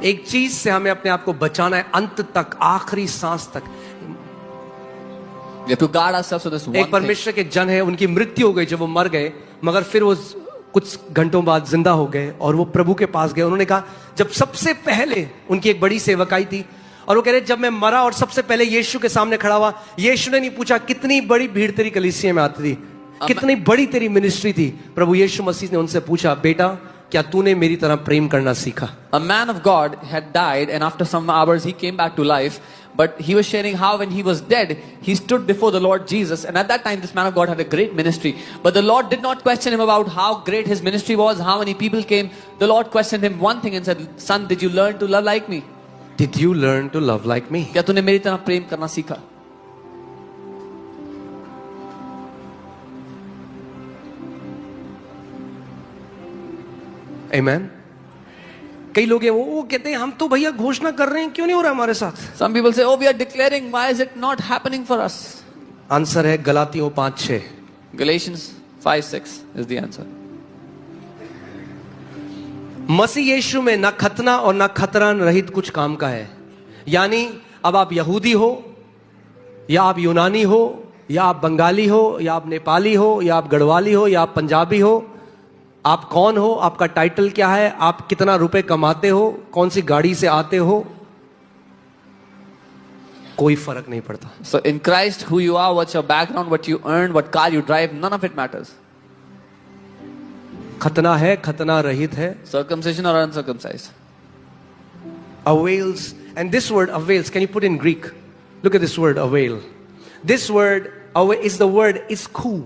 एक चीज से हमें अपने आप को बचाना है, अंत तक, आखिरी सांस तक। We have to guard ourselves with this one एक thing. परमेश्वर के जन है, उनकी मृत्यु हो गई जब वो मर गए, मगर फिर वो कुछ घंटों बाद जिंदा हो गए और वो प्रभु के पास गए। उन्होंने कहा, जब सबसे पहले उनकी एक बड़ी सेवकाई थी और वो कह रहे, जब मैं मरा और सबसे पहले यीशु के सामने खड़ा हुआ, यीशु ने नहीं पूछा कितनी बड़ी भीड़ तेरी कलीसिया में आती थी, कितनी बड़ी तेरी मिनिस्ट्री थी। प्रभु यीशु मसीह ने उनसे पूछा, बेटा क्या तूने मेरी तरह प्रेम करना सीखा? A man of God had died, and after some hours he came back to life. But he was sharing how when he was dead, he stood before the Lord Jesus. And at that time, this man of God had a great ministry. But the Lord did not question him about how great his ministry was, how many people came. The Lord questioned him one thing and said, son, did you learn to love like me? Did you learn to love like me? क्या तूने मेरी तरह प्रेम करना सीखा? Amen. कई लोग हैं वो कहते हैं, हम तो भैया घोषणा कर रहे हैं, क्यों नहीं हो रहा हमारे साथ? Some people say, oh, we are declaring, why is it not happening for us? Answer है गलातियों 5:6। Galatians 5:6 is the answer. मसीह यीशु में ना खतना और ना खतरा रहित कुछ काम का है। यानी अब आप यहूदी हो या आप यूनानी हो या आप बंगाली हो या आप नेपाली हो या आप गढ़वाली हो या आप पंजाबी हो, आप कौन हो, आपका टाइटल क्या है, आप कितना रुपए कमाते हो, कौन सी गाड़ी से आते हो, कोई फर्क नहीं पड़ता। So in Christ, who you are, what's your background, what you earn, what car you drive, none of it matters. खतना है, खतना रहित है। Circumcision or uncircumcised. Avails, and this word avails, can you put in Greek? Look at this word avail. This word is the word ischou,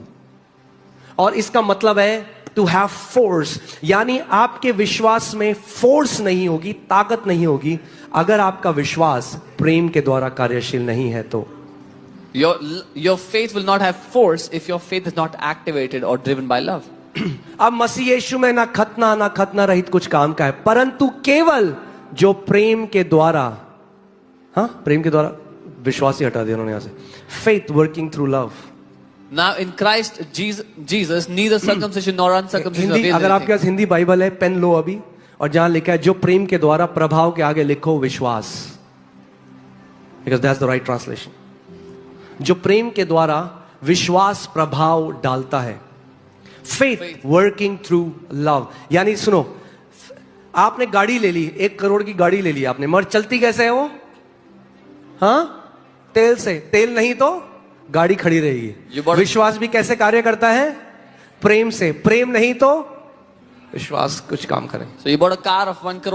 और इसका मतलब है to have force, यानी आपके विश्वास में फोर्स नहीं होगी, ताकत नहीं होगी, अगर आपका विश्वास प्रेम के द्वारा कार्यशील नहीं है तो। Your faith will not have force if your faith is not activated or driven by love. अब मसीह यीशु में ना खतना रहित कुछ काम का है, परंतु केवल जो प्रेम के द्वारा, हाँ, प्रेम के द्वारा, विश्वास ही हटा दिया उन्होंने यहां से, faith working through love. Now in Christ Jesus, neither circumcision nor uncircumcision Hindi, avails अगर आपके anything. पास हिंदी बाइबल है, पेन लो अभी, और जहां लिखा है जो प्रेम के द्वारा प्रभाव के आगे लिखो विश्वास, because that's the right translation. जो प्रेम के द्वारा विश्वास प्रभाव डालता है, faith working through love. यानी सुनो, आपने गाड़ी ले ली, 1 करोड़ की गाड़ी ले ली आपने, मगर चलती कैसे है वो? हाँ, तेल से। तेल नहीं तो गाड़ी खड़ी रहेगी। विश्वास भी कैसे कार्य करता है? प्रेम से। प्रेम नहीं तो विश्वास कुछ काम करे। So you bought a car of 1 crore.